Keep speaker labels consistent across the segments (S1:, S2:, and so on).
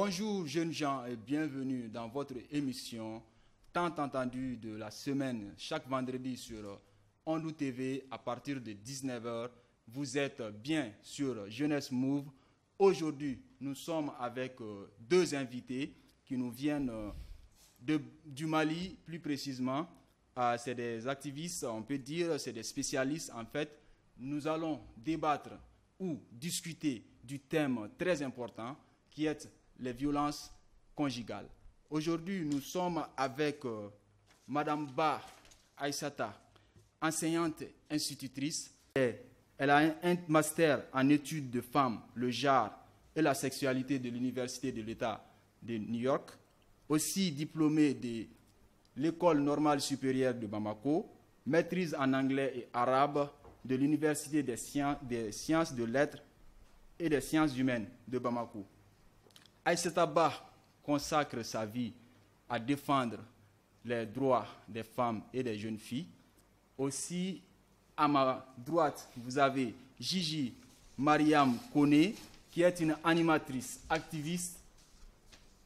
S1: Bonjour jeunes gens et bienvenue dans votre émission tant entendue de la semaine chaque vendredi sur Ondou TV à partir de 19h. Vous êtes bien sur Jeunesse Move. Aujourd'hui, nous sommes avec deux invités qui nous viennent du Mali, plus précisément. C'est des activistes, on peut dire, c'est des spécialistes. En fait, nous allons débattre ou discuter du thème très important qui est les violences conjugales. Aujourd'hui, nous sommes avec Madame Ba Aïssata, enseignante institutrice. Elle a un master en études de femmes, le genre et la sexualité de l'Université de l'État de New York, aussi diplômée de l'École normale supérieure de Bamako, maîtrise en anglais et arabe de l'Université des sciences de lettres et des sciences humaines de Bamako. Aïssata Ba consacre sa vie à défendre les droits des femmes et des jeunes filles. Aussi, à ma droite, vous avez Gigi Mariam Kone, qui est une animatrice, activiste,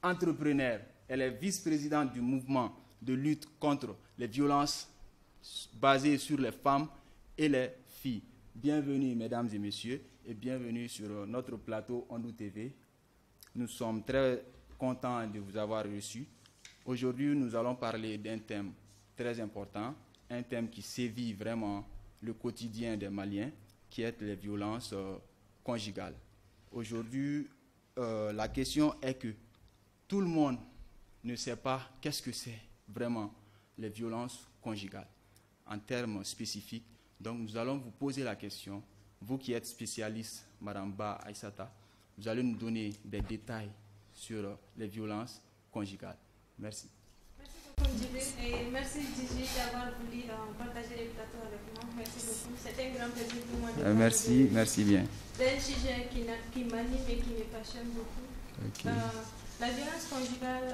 S1: entrepreneur. Elle est vice-présidente du mouvement de lutte contre les violences basées sur les femmes et les filles. Bienvenue, mesdames et messieurs, et bienvenue sur notre plateau Ondou TV. Nous sommes très contents de vous avoir reçus. Aujourd'hui, nous allons parler d'un thème très important, un thème qui sévit vraiment le quotidien des Maliens, qui est les violences conjugales. Aujourd'hui, la question est que tout le monde ne sait pas qu'est-ce que c'est vraiment les violences conjugales en termes spécifiques. Donc, nous allons vous poser la question, vous qui êtes spécialiste, Madame Ba Aïssata, vous allez nous donner des détails sur les violences conjugales. Merci.
S2: Merci beaucoup, Djibril, et merci Gigi d'avoir voulu partager les plateaux avec moi. Merci beaucoup. C'était un grand plaisir pour moi.
S1: Merci bien.
S2: C'est un sujet qui m'anime et qui me passionne beaucoup.
S1: Okay.
S2: La violence conjugale,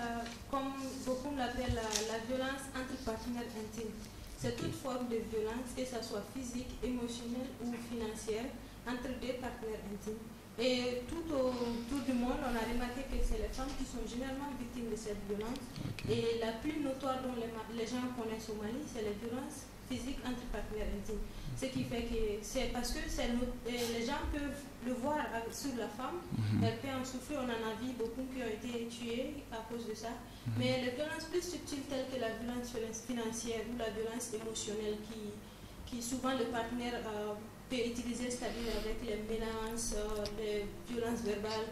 S2: comme beaucoup l'appellent, la violence entre partenaires intimes. C'est toute forme de violence, que ce soit physique, émotionnelle ou financière, entre deux partenaires intimes. Et tout autour du monde, on a remarqué que c'est les femmes qui sont généralement victimes de cette violence. Okay. Et la plus notoire dont les gens connaissent au Mali, c'est les violences physiques entre partenaires intimes. Ce qui fait que c'est parce que les gens peuvent le voir sur la femme, elle peut en souffrir, on en a vu beaucoup qui ont été tués à cause de ça. Mais les violences plus subtiles telles que la violence financière ou la violence émotionnelle qui souvent le partenaire peut utiliser, c'est-à-dire avec les menaces, les violences verbales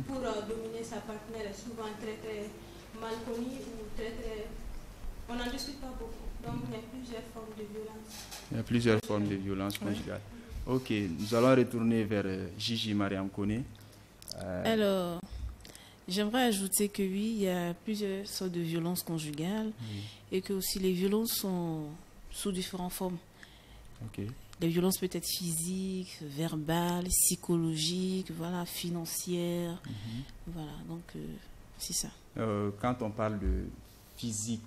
S2: pour dominer sa partenaire, est souvent très très mal connue ou très... On n'en discute pas beaucoup. Donc il y a plusieurs formes de violence.
S1: Il y a plusieurs formes de violence conjugale. Ok, nous allons retourner vers Gigi Mariam Kone.
S3: Alors, j'aimerais ajouter que oui, il y a plusieurs sortes de violences conjugales et que aussi les violences sont sous différentes formes.
S1: Ok.
S3: Les violences peut être physiques, verbales, psychologiques, voilà, financières. Voilà, donc c'est ça.
S1: Quand on parle de physique,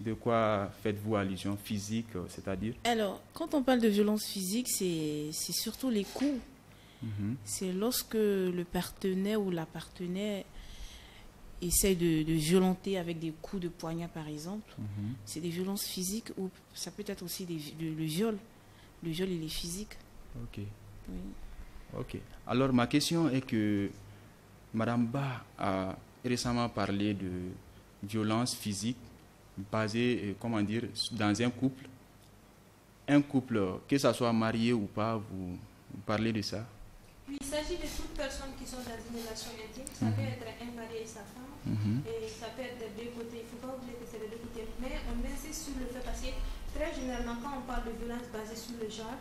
S1: de quoi faites-vous allusion? Physique, c'est-à-dire?
S3: Alors, quand on parle de violence physique, c'est surtout les coups. C'est lorsque le partenaire ou la partenaire essaie de violenter avec des coups de poignard, par exemple. C'est des violences physiques ou ça peut être aussi le viol. Le viol, il est physique.
S1: Ok.
S3: Oui.
S1: Ok. Alors, ma question est que Madame Ba a récemment parlé de violence physique basée, comment dire, dans un couple. Un couple, que ça soit marié ou pas, vous parlez de ça?
S2: Oui, il s'agit de toutes personnes qui sont dans une relation intime. Ça peut être un mari et sa femme, et ça peut être des deux côtés. Il ne faut pas oublier que c'est des deux côtés. Mais on insiste sur le fait parce que très généralement, quand on parle de violence basée sur le genre,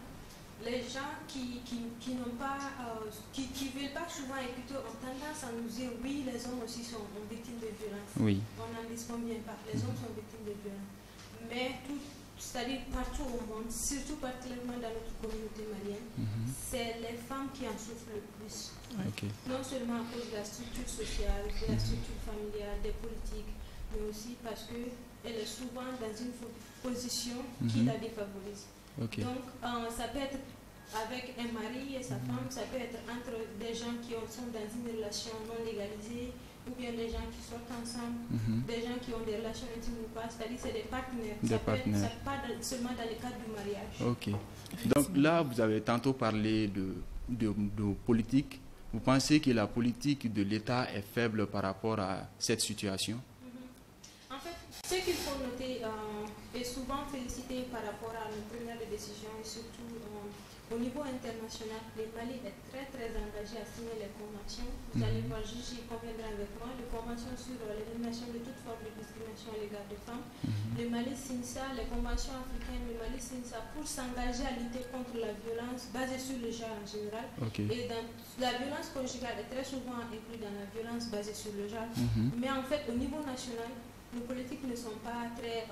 S2: les gens qui n'ont pas, qui veulent pas souvent écouter ont tendance à nous dire oui, les hommes aussi sont victimes de violence.
S1: Oui.
S2: On n'en disconvient bien pas. Les hommes sont victimes de violence. Mais c'est-à-dire partout au monde, surtout particulièrement dans notre communauté malienne, c'est les femmes qui en souffrent le plus.
S1: Okay.
S2: Non seulement à cause de la structure sociale, de la structure familiale, des politiques, mais aussi parce qu'elle est souvent dans une position qui la défavorise.
S1: Okay.
S2: Donc, ça peut être avec un mari et sa femme, ça peut être entre des gens qui sont dans une relation non légalisée, ou bien des gens qui sortent ensemble, des gens qui ont des relations intimes ou pas, c'est-à-dire c'est des partenaires. Ça n'est pas seulement dans le cadre du mariage.
S1: Ok. Donc là, vous avez tantôt parlé de politique. Vous pensez que la politique de l'État est faible par rapport à cette situation?
S2: En fait, ce qu'il faut noter est souvent félicité par rapport à nos premières décisions et surtout au niveau international. Le Mali est très très engagé à signer les conventions. Vous allez voir, Gigi conviendra avec moi, les conventions sur l'élimination de toute forme de discrimination à l'égard des femmes. Le Mali signe ça, les conventions africaines, le Mali signe ça pour s'engager à lutter contre la violence basée sur le genre en général. Et dans la violence conjugale est très souvent inclue dans la violence basée sur le genre. Mais en fait, au niveau national, nos politiques ne sont pas très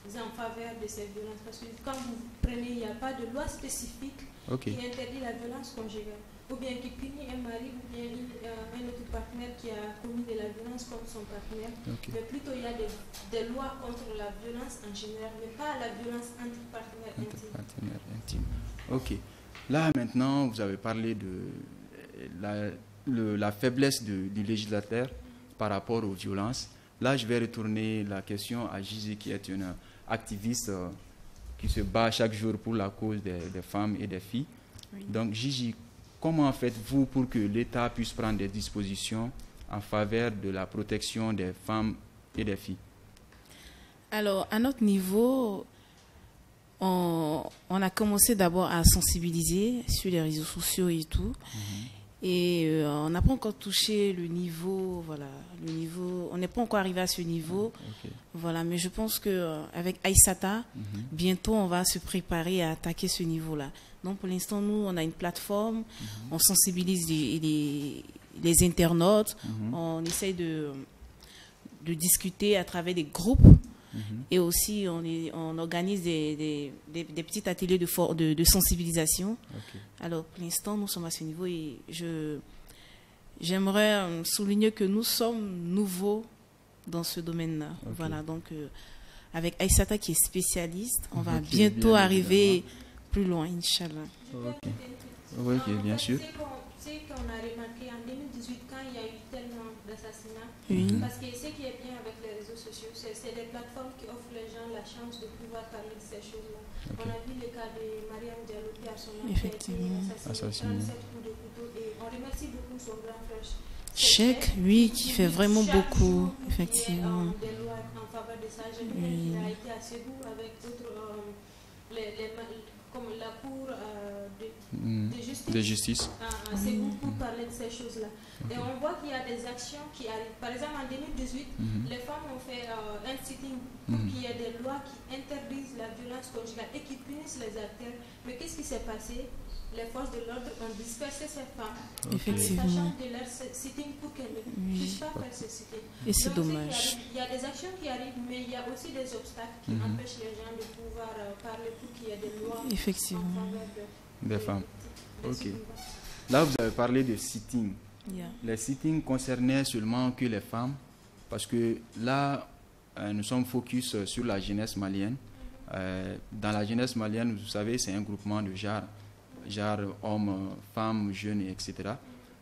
S2: en faveur de ces violences parce que quand vous prenez, il n'y a pas de loi spécifique qui interdit la violence conjugale ou bien qui punit un mari ou bien un autre partenaire qui a commis de la violence contre son partenaire. Mais plutôt il y a des lois contre la violence en général, mais pas la violence entre partenaires intimes.
S1: Ok. Là maintenant, vous avez parlé de la faiblesse du législateur par rapport aux violences. Là, je vais retourner la question à Gigi, qui est une activiste qui se bat chaque jour pour la cause des femmes et des filles. Donc, Gigi, comment faites-vous pour que l'État puisse prendre des dispositions en faveur de la protection des femmes et des filles?
S3: Alors, à notre niveau, on a commencé d'abord à sensibiliser sur les réseaux sociaux et tout. Et on n'a pas encore touché le niveau, on n'est pas encore arrivé à ce niveau, voilà. Mais je pense que avec Aïssata, bientôt on va se préparer à attaquer ce niveau-là. Donc pour l'instant, nous, on a une plateforme, on sensibilise les internautes, on essaye de discuter à travers des groupes. Et aussi, on organise des petits ateliers de sensibilisation. Alors, pour l'instant, nous sommes à ce niveau et j'aimerais souligner que nous sommes nouveaux dans ce domaine-là. Voilà, donc, avec Aïssata qui est spécialiste, on va bientôt arriver plus loin, Inch'Allah.
S1: Oui, bien sûr.
S2: C'est qu'on a remarqué en 2018, quand il y a eu tellement d'assassinats, parce que ce qui est bien avec les réseaux sociaux, c'est des plateformes qui offrent les gens la chance de pouvoir parler de ces choses-là. On a vu le cas de Mariam Diallo qui a son nom qui a été assassiné, 37 coups de couteau, et on remercie beaucoup son grand frère
S3: Cheikh, oui, qui fait vraiment beaucoup, effectivement.
S2: Des lois en faveur de ça. J'ai vu qu'il a été à Ségou avec d'autres, comme la cour de justice à Ségou pour parler de ces choses-là. Et on voit qu'il y a des actions qui arrivent. Par exemple, en 2018, les femmes ont fait un sitting pour qu'il y ait des lois qui interdisent la violence conjugale et qui punissent les acteurs. Mais qu'est-ce qui s'est passé? Les forces de l'ordre ont dispersé ces femmes, sachant de leur sitting pour qu'elles ne puissent pas faire ce sitting.
S3: Et c'est dommage.
S2: Il y a des actions qui arrivent, mais il y a aussi des obstacles qui empêchent les gens de pouvoir parler pour qu'il y ait des lois en faveur
S1: des femmes. Là, vous avez parlé de sitting. Les sittings concernaient seulement que les femmes, parce que là, nous sommes focus sur la jeunesse malienne. Dans la jeunesse malienne, vous savez, c'est un groupement de genre hommes, femmes, jeunes, etc.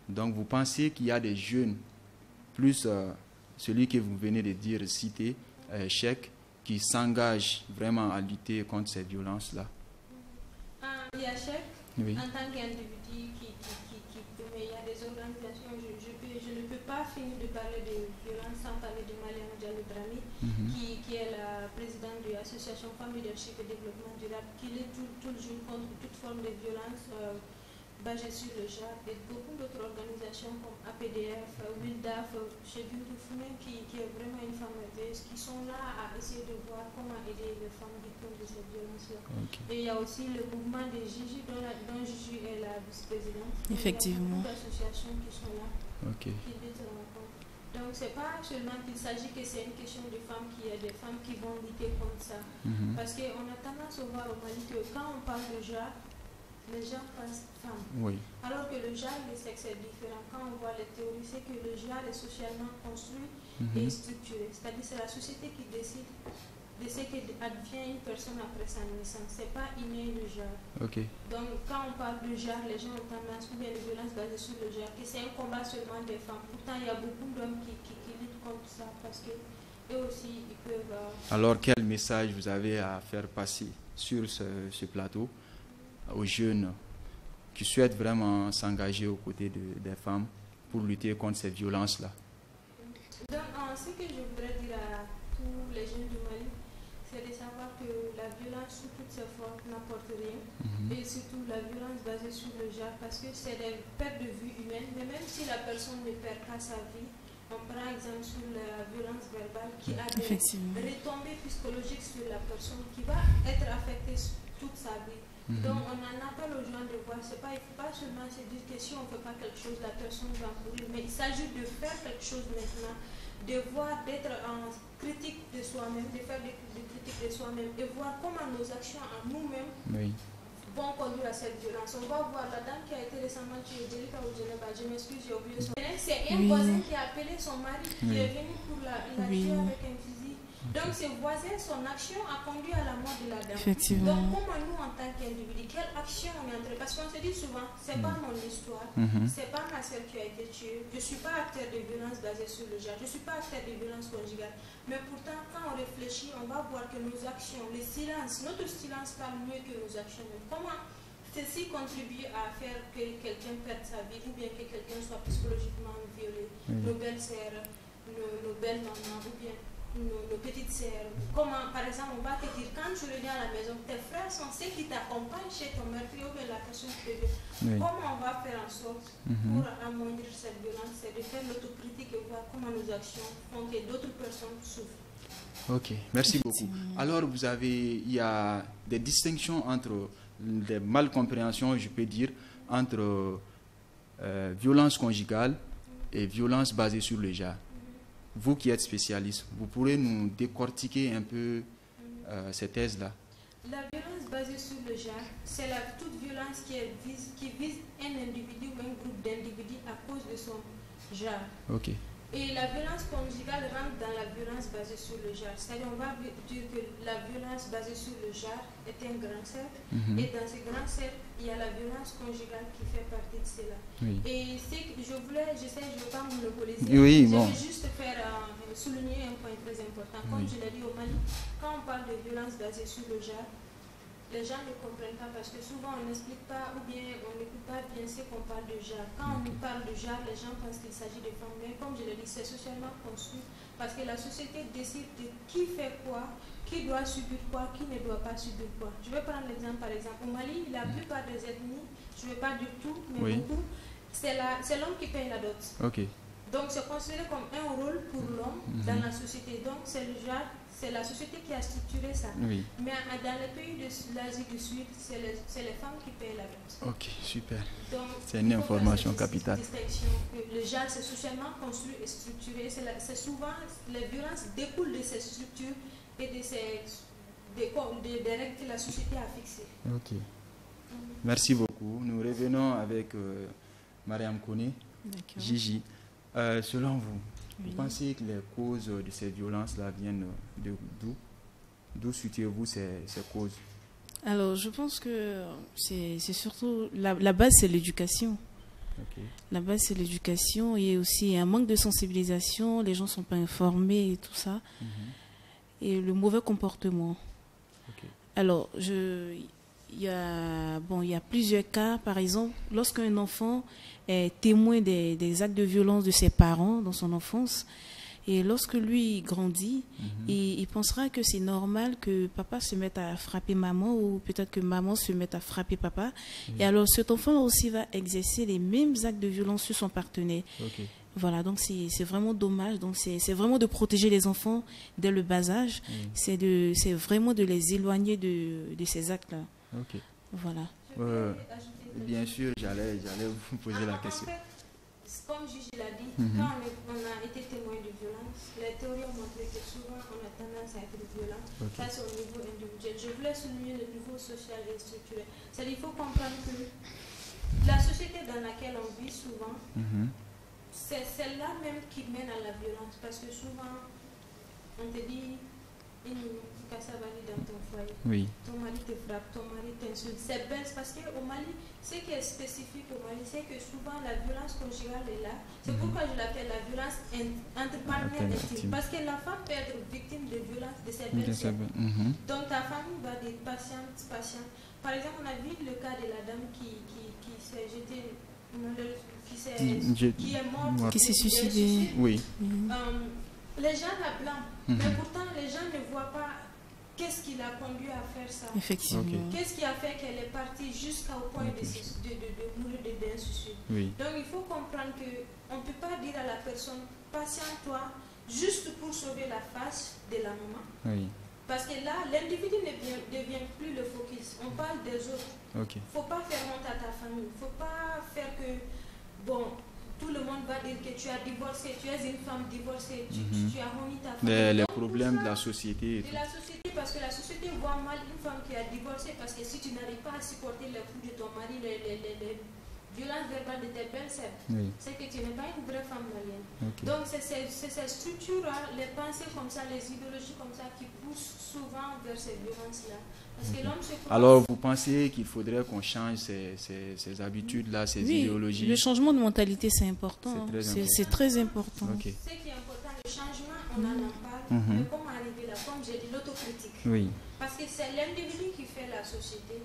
S1: Donc, vous pensez qu'il y a des jeunes, plus celui que vous venez de dire, citer, Cheikh, qui s'engagent vraiment à lutter contre ces violences-là?
S2: Il y a Cheikh, en tant qu'individu mais il y a des organisations, je ne peux pas finir de parler de violence sans parler de Mariam Diallo Drami, qui est la présidente de l'association Femmes Leadership et Développement Durable, qui lutte tout le jour contre toute forme de violence basée sur le genre, et beaucoup d'autres organisations comme APDF, WILDAF, chez Bintou Foumen, qui est vraiment une femme aideuse, qui sont là à essayer de voir comment aider les femmes victimes de cette violence-là. Et il y a aussi le mouvement de Gigi, dont Gigi est la vice-présidente.
S3: Effectivement.
S2: Il y a beaucoup d'associations qui sont là, qui luttent contre. Donc, ce n'est pas seulement qu'il s'agit que c'est une question de femmes, qu'il y a des femmes qui vont lutter contre ça. Parce qu'on a tendance à voir au Mali que quand on parle de genre, les gens pensent femmes. Alors que le genre, le sexe est différent. Quand on voit les théories, c'est que le genre est socialement construit et structuré. C'est-à-dire que c'est la société qui décide de ce que advient une personne après sa naissance. Ce n'est pas inné le genre.
S1: Ok.
S2: Donc, quand on parle de genre, les gens ont tendance, ou bien de violence basée sur le genre, que c'est un combat seulement des femmes. Pourtant, il y a beaucoup d'hommes qui luttent contre ça parce que eux aussi, ils peuvent...
S1: Alors, quel message vous avez à faire passer sur ce plateau aux jeunes qui souhaitent vraiment s'engager aux côtés des femmes pour lutter contre ces violences-là?
S2: Donc, ce que je voudrais dire à tous les jeunes du Mali, c'est de savoir que la violence sous toutes ses formes n'apporte rien. Et surtout la violence basée sur le genre, parce que c'est des pertes de vie humaine. Mais même si la personne ne perd pas sa vie, on prend exemple sur la violence verbale qui a des retombées psychologiques sur la personne qui va être affectée toute sa vie. Donc on en appelle aux gens de voir, il ne faut pas seulement se dire que si on ne fait pas quelque chose, la personne va mourir, mais il s'agit de faire quelque chose maintenant, de voir, d'être en critique de soi-même, de faire des critiques de soi-même et voir comment nos actions en nous-mêmes vont conduire à cette violence. On va voir la dame qui a été récemment tuée, Delika ou Geneva, je m'excuse, j'ai oublié son nom. C'est un voisin qui a appelé son mari qui est venu pour la tuer avec un fusil. Donc ce voisin, son action a conduit à la mort de la dame. Donc comment nous en tant qu'individu, quelle action on est entré? Parce qu'on se dit souvent, c'est pas mon histoire, c'est pas ma soeur qui a été tuée, je suis pas acteur de violence basée sur le genre, je suis pas acteur de violence conjugale. Mais pourtant, quand on réfléchit, on va voir que nos actions, le silence, notre silence parle mieux que nos actions. Comment ceci contribue à faire que quelqu'un perde sa vie ou bien que quelqu'un soit psychologiquement violé? Nos belles sœurs, nos belles mamans ou bien nos petites sœurs. Comment, par exemple, on va te dire, quand tu reviens à la maison, tes frères sont ceux qui t'accompagnent chez ton meurtrier ou bien la personne qui te veut. Comment on va faire en sorte pour amoindrir cette violence? C'est de faire l'autocritique et voir comment nos actions font que d'autres personnes souffrent.
S1: Ok, merci beaucoup. Alors, il y a des distinctions entre des malcompréhensions, je peux dire, entre violence conjugale et violence basée sur le genre. Vous qui êtes spécialiste, vous pourrez nous décortiquer un peu ces thèses-là?
S2: La violence basée sur le genre, c'est toute violence qui vise un individu ou un groupe d'individus à cause de son genre.
S1: Ok.
S2: Et la violence conjugale rentre dans la violence basée sur le genre. C'est-à-dire, on va dire que la violence basée sur le genre est un grand cercle. Et dans ce grand cercle, il y a la violence conjugale qui fait partie de cela. Et c'est que je ne veux pas monopoliser. Je veux juste souligner un point très important. Comme je l'ai dit au Mali, quand on parle de violence basée sur le genre, les gens ne comprennent pas parce que souvent on n'explique pas ou bien on n'écoute pas bien ce qu'on parle de genre. Quand on nous parle de genre, les gens pensent qu'il s'agit de femmes. Mais comme je l'ai dit, c'est socialement construit parce que la société décide de qui fait quoi, qui doit subir quoi, qui ne doit pas subir quoi. Je vais prendre l'exemple par exemple. Au Mali, la plupart des ethnies, je ne vais pas dire tout, mais beaucoup, c'est l'homme qui paye la dot. Donc c'est considéré comme un rôle pour l'homme dans la société. Donc c'est le genre. C'est la société qui a structuré ça. Mais dans les pays de l'Asie du Sud, c'est les femmes qui payent la dot.
S1: Ok, super.
S2: C'est
S1: une information capitale.
S2: Le genre, c'est socialement construit et structuré. C'est souvent, les violences découlent de ces structures et des règles que la société a fixées.
S1: Ok. Merci beaucoup. Nous revenons avec Mariam Kone. Gigi. Selon vous, vous pensez que les causes de ces violences-là viennent d'où? D'où situez-vous ces causes?
S3: Alors, je pense que c'est surtout... La base, c'est l'éducation. La base, c'est l'éducation. Il y a aussi un manque de sensibilisation. Les gens ne sont pas informés et tout ça. Et le mauvais comportement. Alors, il y a plusieurs cas. Par exemple, lorsqu'un enfant est témoin des actes de violence de ses parents dans son enfance, et lorsque lui grandit, il pensera que c'est normal que papa se mette à frapper maman ou peut-être que maman se mette à frapper papa. Et alors cet enfant aussi va exercer les mêmes actes de violence sur son partenaire. Voilà, donc c'est vraiment dommage. Donc c'est vraiment de protéger les enfants dès le bas âge. C'est vraiment de les éloigner de ces actes-là. Voilà.
S1: Bien sûr, j'allais vous poser la question.
S2: En fait, comme Gigi l'a dit, quand on a été témoin de violence, les théories ont montré que souvent on a tendance à être violent. Ça, c'est au niveau individuel. Je voulais souligner le niveau social et structurel. C'est-à-dire qu'il faut comprendre que la société dans laquelle on vit souvent, c'est celle-là même qui mène à la violence. Parce que souvent, on te dit, Kassabali dans ton foyer.
S1: Oui.
S2: Ton mari te frappe, ton mari t'insulte. C'est bête parce qu'au Mali, ce qui est spécifique au Mali, c'est que souvent la violence conjugale est là. C'est pourquoi je l'appelle la violence entre partenaires intimes. Parce que la femme peut être victime de violence de ses belles-sœurs. Donc ta famille va dire patiente, patiente. Par exemple, on a vu le cas de la dame qui s'est jetée, qui est morte,
S3: qui s'est suicidée.
S1: Oui.
S2: Les gens la blâment, mais pourtant les gens ne voient pas qu'est-ce qui l'a conduit à faire ça.
S3: Effectivement.
S2: Qu'est-ce qui a fait qu'elle est partie jusqu'au point de mourir d'un suicide. Donc il faut comprendre qu'on ne peut pas dire à la personne patiente-toi juste pour sauver la face de la maman. Parce que là, l'individu ne devient plus le focus. On parle des autres. Il ne faut pas faire honte à ta famille. Il ne faut pas faire que, bon, tout le monde va dire que tu as divorcé, tu es une femme divorcée, tu as renié ta famille.
S1: Les problèmes de la société.
S2: De la société, parce que la société voit mal une femme qui a divorcé, parce que si tu n'arrives pas à supporter les coups de ton mari, les violences verbales de tes belles-sœurs, c'est que tu n'es pas une vraie femme malienne. Donc c'est ces structures-là, les pensées comme ça, les idéologies comme ça qui poussent souvent vers ces violences-là. Parce que l'homme se croit...
S1: Alors vous pensez qu'il faudrait qu'on change ces habitudes-là, ces idéologies?
S3: Le changement de mentalité c'est important. C'est très important.
S2: Ce qui est important, le changement, on en parle, mais comment arriver là? Comme j'ai dit, l'autocritique. Parce que c'est l'individu qui fait la société,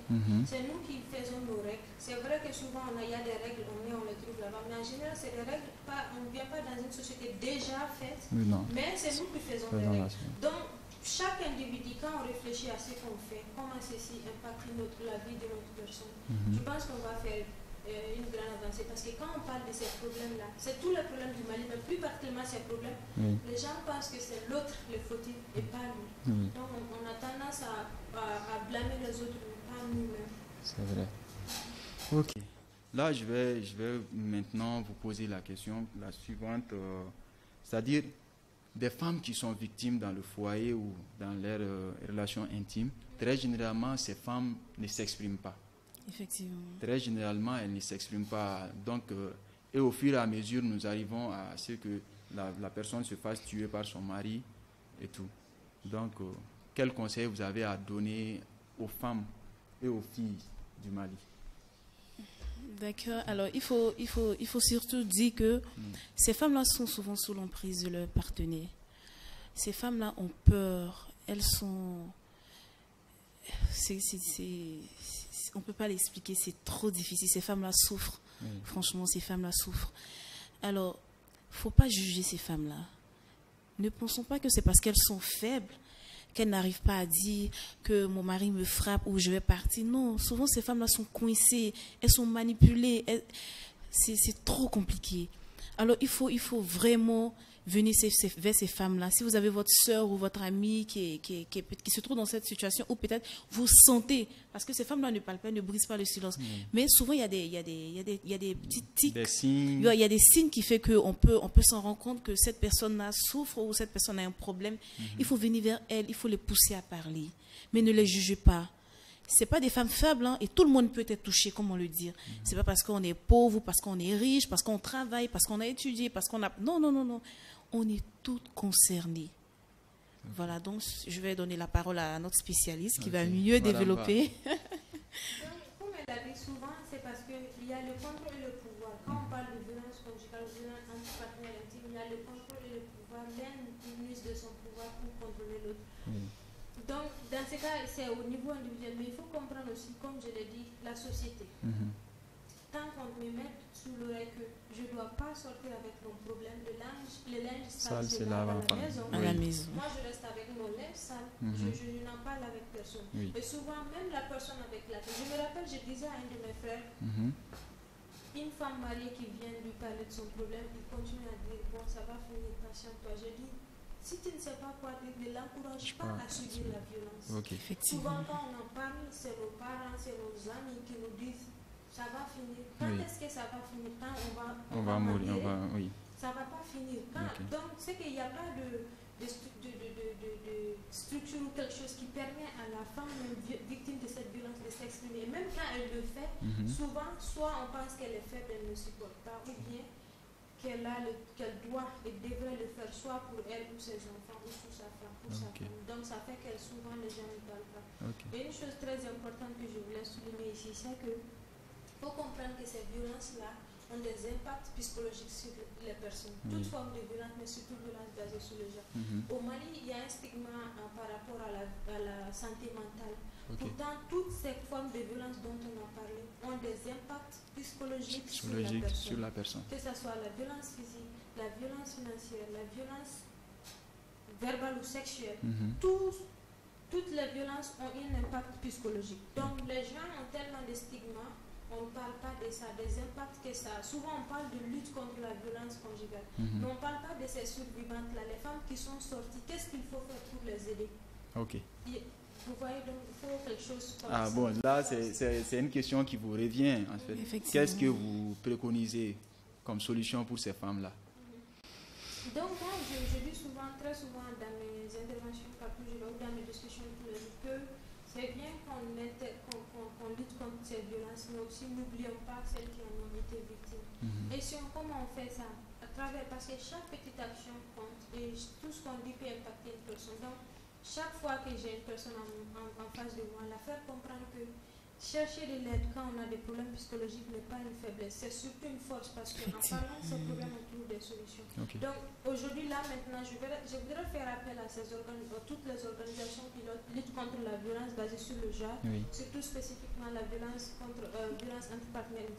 S2: c'est nous qui faisons nos règles. C'est vrai que souvent il y a des règles, on les trouve là-bas, mais en général c'est des règles, on ne vient pas dans une société déjà faite, mais c'est nous qui faisons les règles. Donc chaque individu, quand on réfléchit à ce qu'on fait, comment ceci impacte la vie de notre personne, je pense qu'on va faire une grande avancée. Parce que quand on parle de ces problèmes-là, c'est tous les problèmes du Mali, mais plus particulièrement ces problèmes, les gens pensent que c'est l'autre le fautif et pas lui. Donc on a tendance à blâmer les autres, mais pas nous-mêmes.
S1: C'est vrai. Ok. Là, je vais maintenant vous poser la question, la suivante, c'est-à-dire des femmes qui sont victimes dans le foyer ou dans leurs relations intimes, très généralement, ces femmes ne s'expriment pas.
S3: Effectivement.
S1: Très généralement, elles ne s'expriment pas. Donc, et au fur et à mesure, nous arrivons à ce que la personne se fasse tuer par son mari et tout. Donc, quel conseil vous avez à donner aux femmes et aux filles du Mali?
S3: D'accord. Alors, il faut surtout dire que ces femmes-là sont souvent sous l'emprise de leur partenaire. Ces femmes-là ont peur. Elles sont... on ne peut pas l'expliquer, c'est trop difficile. Ces femmes-là souffrent. Franchement, ces femmes-là souffrent. Alors, il ne faut pas juger ces femmes-là. Ne pensons pas que c'est parce qu'elles sont faibles qu'elles n'arrivent pas à dire que mon mari me frappe ou je vais partir. Non, souvent ces femmes-là sont coincées, elles sont manipulées. C'est trop compliqué. Alors, il faut vraiment venir vers ces femmes-là. Si vous avez votre soeur ou votre amie qui se trouve dans cette situation, ou peut-être vous sentez, parce que ces femmes-là ne parlent pas, ne brisent pas le silence. Mais souvent, il y a des petits tics. Il y a des signes qui font qu'on peut s'en rendre compte que cette personne-là souffre ou cette personne a un problème. Il faut venir vers elle, il faut les pousser à parler. Mais ne les jugez pas. Ce pas des femmes faibles, hein, et tout le monde peut être touché, comment le dire. C'est pas parce qu'on est pauvre, parce qu'on est riche, parce qu'on travaille, parce qu'on a étudié, parce qu'on a... Non. On est toutes concernées. Voilà, donc je vais donner la parole à notre spécialiste qui va mieux développer.
S2: Donc, comme elle a dit souvent, c'est parce qu'il y a le contrôle et le pouvoir. Quand on parle de violence conjugale, violence entre partenaires intimes, il y a le contrôle et le pouvoir. L'un use de son pouvoir pour contrôler l'autre. Donc, dans ce cas, c'est au niveau individuel. Mais il faut comprendre aussi, comme je l'ai dit, la société. Tant qu'on me met sous l'oreille que je ne dois pas sortir avec mon problème de linge, le linge sale, c'est là à la maison. Moi, je reste avec mon linge sale. Je n'en parle avec personne. Et souvent, même la personne avec laquelle... Je me rappelle, je disais à un de mes frères, une femme mariée qui vient lui parler de son problème, il continue à dire, bon, ça va finir, patiente-toi. Je dis, si tu ne sais pas quoi dire, ne l'encourage pas à subir la violence. Souvent, quand on en parle, c'est nos parents, c'est nos amis qui nous disent, ça va finir. Quand est-ce que ça va finir? Quand on va mourir, ça ne va pas finir. Donc, c'est qu'il n'y a pas de structure ou quelque chose qui permet à la femme victime de cette violence de s'exprimer. Même quand elle le fait, souvent, soit on pense qu'elle est faible, elle ne supporte pas, ou bien qu'elle doit et devrait le faire soit pour elle ou ses enfants ou pour sa femme, pour sa famille. Donc ça fait que souvent les gens ne parlent pas. Et une chose très importante que je voulais souligner ici, c'est que faut comprendre que ces violences-là ont des impacts psychologiques sur les personnes. Toute forme de violence, mais surtout violence basée sur le genre. Au Mali, il y a un stigma par rapport à la santé mentale. Pourtant, toutes ces formes de violence dont on a parlé ont des impacts psychologiques sur la personne. Que ce soit la violence physique, la violence financière, la violence verbale ou sexuelle. Toutes les violences ont un impact psychologique. Donc, les gens ont tellement de stigmas. On ne parle pas de ça, des impacts que ça a. Souvent, on parle de lutte contre la violence conjugale. Mais on ne parle pas de ces survivantes-là, les femmes qui sont sorties. Qu'est-ce qu'il faut faire pour les aider? Vous voyez, donc il faut quelque chose comme ça.
S1: Bon, là, c'est une question qui vous revient, en fait. Qu'est-ce que vous préconisez comme solution pour ces femmes-là?
S2: Donc, moi, je dis souvent, très souvent, dans mes interventions, ou dans mes discussions que c'est bien qu'on lutte contre ces violences, mais aussi n'oublions pas celles qui en ont été victimes. Et comment on fait ça? À travers, parce que chaque petite action compte et tout ce qu'on dit peut impacter une personne. Donc, chaque fois que j'ai une personne en face de moi, la faire comprendre que chercher de l'aide quand on a des problèmes psychologiques n'est pas une faiblesse, c'est surtout une force parce qu'en parlant de ces problèmes, on trouve des solutions. Donc aujourd'hui, là, maintenant, je voudrais faire appel à toutes les organisations qui luttent contre la violence basée sur le genre, surtout spécifiquement la violence anti-partenaires,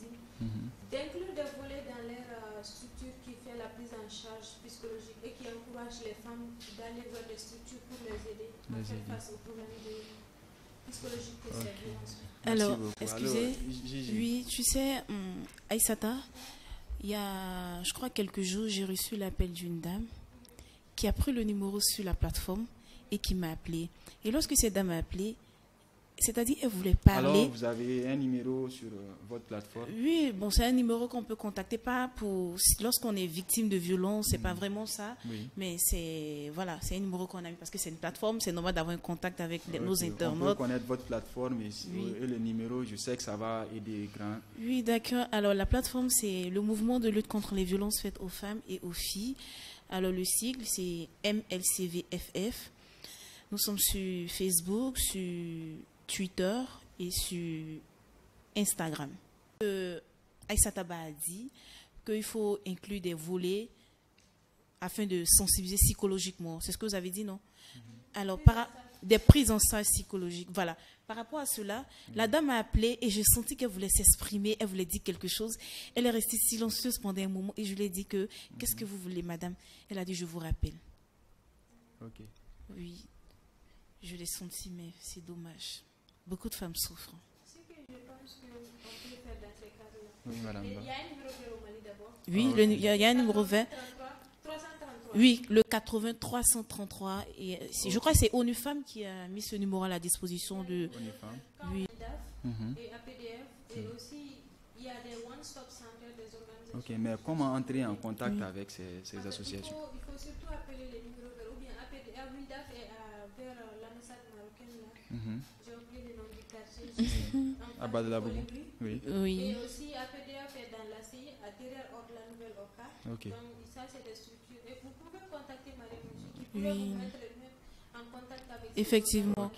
S2: d'inclure des volets dans leur structure qui fait la prise en charge psychologique et qui encourage les femmes d'aller vers des structures pour les aider à faire face aux problèmes psychologiques que ces violences.
S3: Alors, excusez, oui, tu sais, Aïssata, il y a, je crois, quelques jours, j'ai reçu l'appel d'une dame qui a pris le numéro sur la plateforme et qui m'a appelé. Et lorsque cette dame m'a appelé, c'est-à-dire elle voulait parler.
S1: Alors, vous avez un numéro sur votre plateforme? Oui,
S3: bon, c'est un numéro qu'on peut contacter, pas pour lorsqu'on est victime de violence, c'est pas vraiment ça, mais c'est un numéro qu'on a mis parce que c'est une plateforme, c'est normal d'avoir un contact avec nos internautes.
S1: On peut connaître votre plateforme et le numéro, je sais que ça va aider grand.
S3: Oui, d'accord. Alors, la plateforme, c'est le mouvement de lutte contre les violences faites aux femmes et aux filles. Alors, le sigle, c'est MLCVFF. Nous sommes sur Facebook, sur Twitter et sur Instagram. Aïssata Ba a dit qu'il faut inclure des volets afin de sensibiliser psychologiquement. C'est ce que vous avez dit, non? Alors, des prises en charge psychologiques. Voilà. Par rapport à cela, la dame m'a appelé et j'ai senti qu'elle voulait s'exprimer, elle voulait dire quelque chose. Elle est restée silencieuse pendant un moment et je lui ai dit que, qu'est-ce que vous voulez, madame? Elle a dit, je vous rappelle.
S1: Ok.
S3: Oui, je l'ai senti, mais c'est dommage. Beaucoup de femmes souffrent.
S2: Ce que je pense qu'on peut faire dans ces cas-là.
S1: Oui, madame.
S2: Il y a un numéro vert au Mali d'abord.
S3: Oui, il y a un numéro vert.
S2: 333.
S3: Oui, le 80 333. Et je crois que c'est ONU Femmes qui a mis ce numéro à la disposition de.
S1: ONU Femmes.
S3: Oui.
S2: Et APDF. Et aussi, il y a des one-stop centers des organisations.
S1: Ok, mais comment entrer en contact avec ces associations?
S2: Il faut surtout appeler les numéros verts. Ou bien APDF, WILDAF est vers l'ambassade marocaine là. J'ai oublié le nom du quartier.
S1: Abadelabougou. Oui.
S2: Et aussi APDF est dans la CI, derrière la nouvelle OCA.
S1: Ok.
S2: Donc ça c'est des structures. Et vous pouvez contacter Marie-Moussa qui pourrait vous mettre en contact avec.
S3: Effectivement.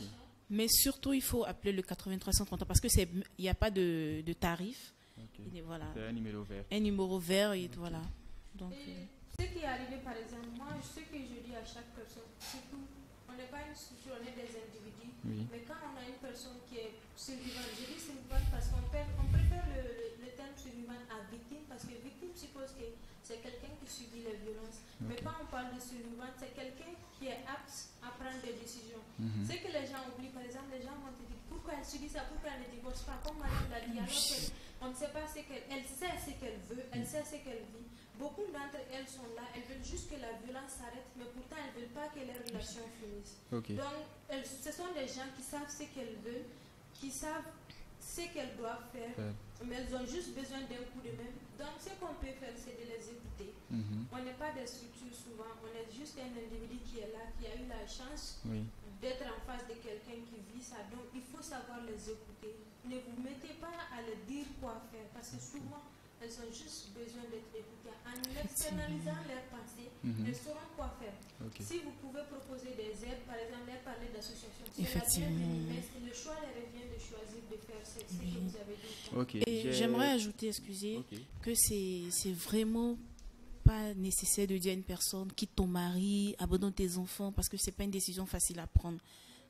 S3: Mais surtout, il faut appeler le 8330 parce qu'il n'y a pas de tarif.
S1: Okay.
S3: Voilà.
S1: C'est un numéro vert.
S3: Un numéro vert, et voilà. Donc,
S2: ce qui est arrivé, par exemple, moi, ce que je dis à chaque personne, surtout, on n'est pas une structure, on est des individus. Mais quand on a une personne qui est survivante, je dis survivante parce qu'on préfère le terme survivante à victime, parce que victime suppose que c'est quelqu'un qui subit les violences. Mais quand on parle de survivante, c'est quelqu'un qui est apte à prendre des décisions. Ce que les gens oublient, par exemple, les gens vont te dire pourquoi elle subit ça, pourquoi elle ne divorce pas, comme Madame l'a dit, alors qu'on ne sait pas ce qu'elle sait ce qu'elle veut, elle sait ce qu'elle vit. Beaucoup d'entre elles sont là, elles veulent juste que la violence s'arrête, mais pourtant elles ne veulent pas que les relations finissent. Donc, ce sont des gens qui savent ce qu'elles veulent, qui savent ce qu'elles doivent faire, mais elles ont juste besoin d'un coup de main. Donc, ce qu'on peut faire, c'est de les écouter. On n'est pas des structures souvent, on est juste un individu qui est là, qui a eu la chance d'être en face de quelqu'un qui vit ça. Donc, il faut savoir les écouter. Ne vous mettez pas à leur dire quoi faire, parce que souvent, elles ont juste besoin d'être écoutées. En externalisant leurs pensées, elles sauront quoi faire. Si vous pouvez proposer des aides, par exemple, leur parler d'associations, c'est la bienvenue, mais le choix leur revient de choisir de faire ce que vous avez dit.
S3: Et j'aimerais ajouter, excusez, que c'est vraiment pas nécessaire de dire à une personne quitte ton mari, abandonne tes enfants, parce que c'est pas une décision facile à prendre.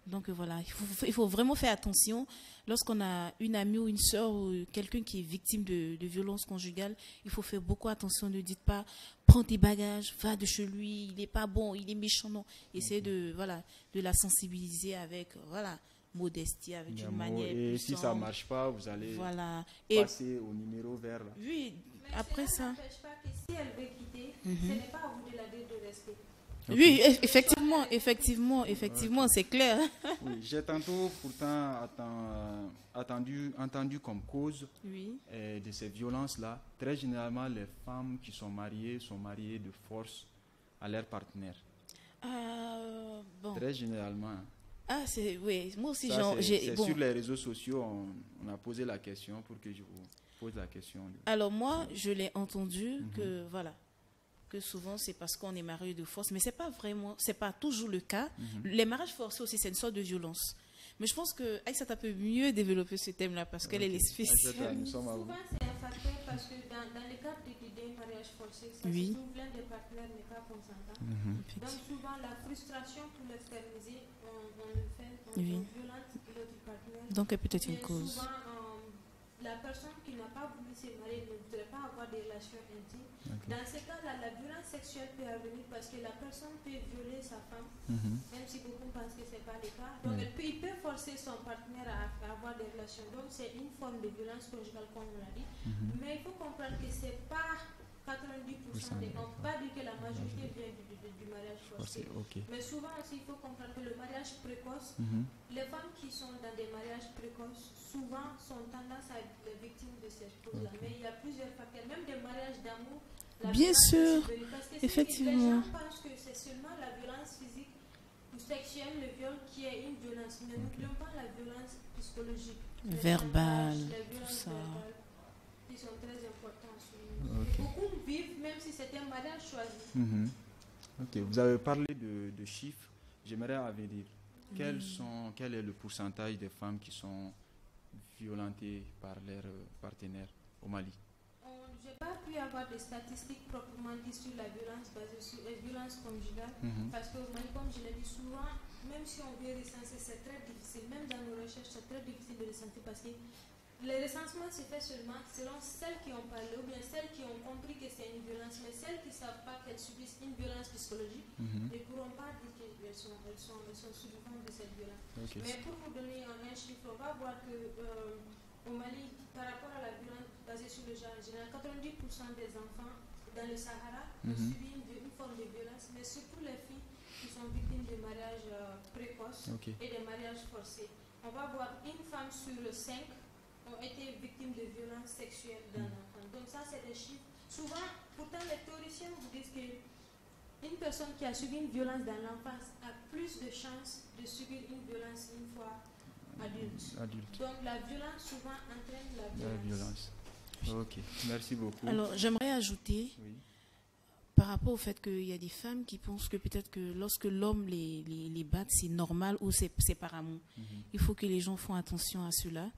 S3: Donc voilà, il faut vraiment faire attention lorsqu'on a une amie ou une soeur ou quelqu'un qui est victime de violence conjugale. Il faut faire beaucoup attention. Ne dites pas prends tes bagages, va de chez lui, il n'est pas bon, il est méchant. Non, essayez de la sensibiliser avec modestie, avec une manière.
S1: Et si ça ne marche pas, vous allez passer au numéro vert. Là.
S2: Oui, mais après ça. Ça n'empêche pas que si elle veut quitter, ce n'est pas à vous de la dire de rester.
S3: Oui, effectivement, c'est clair.
S1: Oui, j'ai tantôt pourtant entendu comme cause de ces violences-là, très généralement les femmes qui sont mariées de force à leur partenaire.
S3: Bon.
S1: Très généralement.
S3: Oui, moi aussi
S1: sur les réseaux sociaux, on a posé la question pour que je vous pose la question.
S3: Alors moi, je l'ai entendu que souvent c'est parce qu'on est marié de force, mais c'est pas toujours le cas. Les mariages forcés aussi, c'est une sorte de violence. Mais je pense que Aïssata peut mieux développer ce thème-là parce qu'elle est spéciale.
S2: Souvent, c'est un facteur parce que dans le cadre d'un mariage forcé, ça se trouve l'un des partenaires n'est pas consentant. Donc souvent, la frustration pour l'externaliser, on violente l'autre partenaire.
S3: Donc, peut-être une cause.
S2: Souvent, la personne qui n'a pas voulu se marier ne voudrait pas avoir des relations intimes. Dans ce cas-là, la violence sexuelle peut arriver parce que la personne peut violer sa femme, même si beaucoup pensent que ce n'est pas le cas. Donc, il peut forcer son partenaire à avoir des relations. Donc, c'est une forme de violence conjugale, comme on l'a dit. Mais il faut comprendre que ce n'est pas 90% des cas. On ne peut pas dire que la majorité vient du mariage forcé. Mais souvent aussi, il faut comprendre que le mariage précoce, les femmes qui sont dans des mariages précoces, souvent sont tendance à être les victimes de cette cause-là. Mais il y a plusieurs facteurs, même des mariages d'amour.
S3: Bien sûr, effectivement.
S2: Les gens pensent que c'est seulement la violence physique ou sexuelle, le viol, qui est une violence. Mais n'oublions pas la violence psychologique.
S3: Verbale,
S2: tout ça. Qui sont très importants. Beaucoup vivent, même si c'est un mariage choisi.
S1: Vous avez parlé de chiffres. J'aimerais avertir. Quel est le pourcentage des femmes qui sont violentées par leurs partenaires au Mali?
S2: Je n'ai pas pu avoir des statistiques proprement dites sur la violence basée sur les violences conjugales. Parce que au Mali, comme je l'ai dit souvent, même si on veut recenser, c'est très difficile. Même dans nos recherches, c'est très difficile de recenser parce que le recensement se fait seulement selon celles qui ont parlé ou bien celles qui ont compris que c'est une violence. Mais celles qui ne savent pas qu'elles subissent une violence psychologique ne pourront pas dire qu'elles sont survivantes de cette violence. Mais pour vous donner un chiffre, on va voir que au Mali, par rapport à la violence basée sur le genre en général, 90% des enfants dans le Sahara ont subi une forme de violence, mais surtout les filles qui sont victimes de mariages précoces et de mariages forcés. On va voir une femme sur 5 ont été victimes de violences sexuelles dans l'enfant. Donc ça, c'est des chiffres. Souvent, pourtant, les théoriciens vous disent qu'une personne qui a subi une violence dans l'enfance a plus de chances de subir une violence une fois adulte. Donc la violence souvent entraîne la violence.
S1: Ok, merci beaucoup.
S3: Alors, j'aimerais ajouter, par rapport au fait qu'il y a des femmes qui pensent que peut-être que lorsque l'homme les bat, c'est normal ou c'est par amour. Il faut que les gens font attention à cela.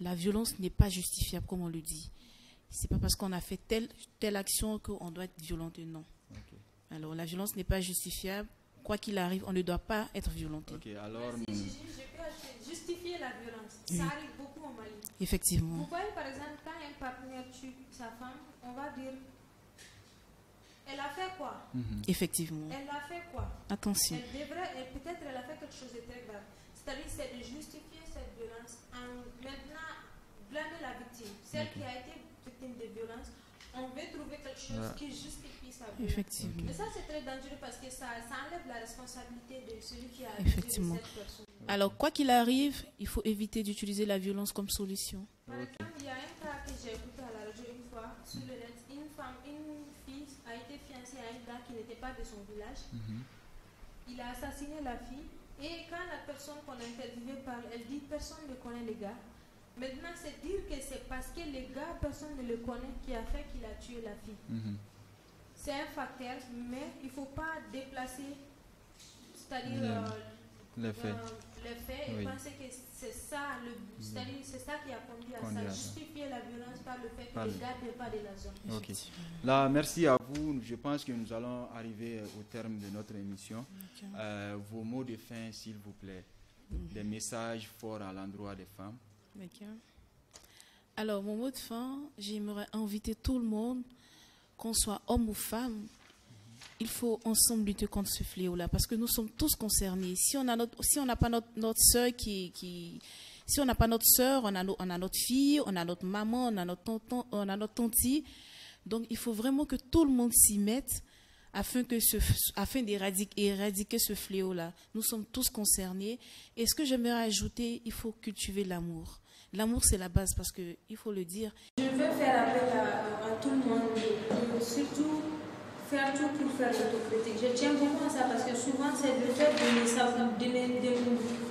S3: La violence n'est pas justifiable, comme on le dit. C'est pas parce qu'on a fait telle action qu'on doit être violenté, non. Alors, la violence n'est pas justifiable. Quoi qu'il arrive, on ne doit pas être violenté.
S1: Alors,
S2: je peux justifier la violence. Ça arrive beaucoup au Mali.
S3: Effectivement.
S2: Vous voyez, par exemple, quand un partenaire tue sa femme, on va dire elle a fait quoi?
S3: Effectivement.
S2: Elle a fait quoi?
S3: Attention.
S2: Peut-être elle a fait quelque chose de très grave. C'est-à-dire, c'est de justifier cette violence en maintenant blâmer la victime. Celle qui a été victime de violence, on veut trouver quelque chose qui justifie sa violence.
S3: Effectivement.
S2: Mais ça, c'est très dangereux parce que ça enlève la responsabilité de celui qui a abusé de cette personne.
S3: Alors, quoi qu'il arrive, il faut éviter d'utiliser la violence comme solution.
S2: Par exemple, il y a un cas que j'ai écouté à la radio une fois sur le net. Une fille a été fiancée à un gars qui n'était pas de son village. Il a assassiné la fille. Et quand la personne qu'on a interviewée parle, elle dit personne ne connaît les gars. Maintenant, c'est dire que c'est parce que le gars, personne ne le connaît, qui a fait qu'il a tué la fille. C'est un facteur, mais il ne faut pas déplacer, c'est-à-dire
S1: les faits.
S2: Et penser que c'est ça, c'est-à-dire c'est ça qui a conduit à ça, justifier la violence par le fait que le gars n'est pas de la zone.
S1: Ok. Là, merci à vous. Je pense que nous allons arriver au terme de notre émission. Vos mots de fin, s'il vous plaît. Des messages forts à l'endroit des femmes.
S3: Okay. Alors, mon mot de fin, j'aimerais inviter tout le monde, qu'on soit homme ou femme, il faut ensemble lutter contre ce fléau-là, parce que nous sommes tous concernés. Si on n'a pas notre sœur si on n'a pas notre sœur, on a notre fille, on a notre maman, on a notre tonton, on a notre tantie. Donc, il faut vraiment que tout le monde s'y mette afin d'éradiquer ce fléau-là. Nous sommes tous concernés. Et ce que j'aimerais ajouter, il faut cultiver l'amour. L'amour, c'est la base, parce qu'il faut le dire.
S2: Je veux faire appel à tout le monde, surtout faire tout pour faire l'autocritique. Je tiens beaucoup à ça, parce que souvent, c'est le fait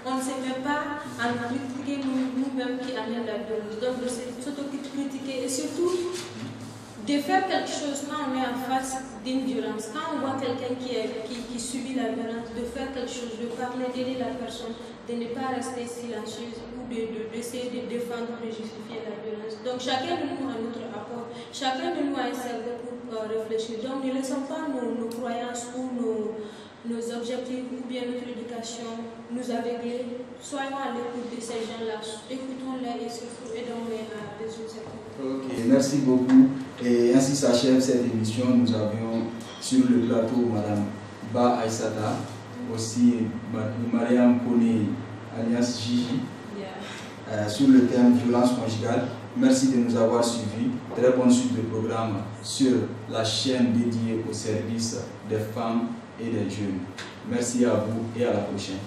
S2: on ne sait même pas à nous critiquer nous-mêmes qui amène la violence. Donc, de s'autocritiquer et surtout de faire quelque chose quand on est en face d'une violence. Quand on voit quelqu'un qui subit la violence, de faire quelque chose, de parler, d'aider la personne, de ne pas rester silencieuse ou d'essayer de défendre ou de justifier la violence. Donc chacun de nous a notre apport, chacun de nous a un cerveau pour réfléchir. Donc ne laissons pas nos croyances ou nos objectifs ou bien notre éducation nous aveugler. Soyons à l'écoute de ces gens-là, écoutons-les et surtout aidons-les à résoudre cette problème.
S1: Ok, merci beaucoup. Et ainsi s'achève cette émission. Nous avions sur le plateau Madame Ba Aïssata, aussi Mariam Kone, alias Gigi, sur le thème violence conjugale. Merci de nous avoir suivis. Très bonne suite de programme sur la chaîne dédiée au service des femmes et des jeunes. Merci à vous et à la prochaine.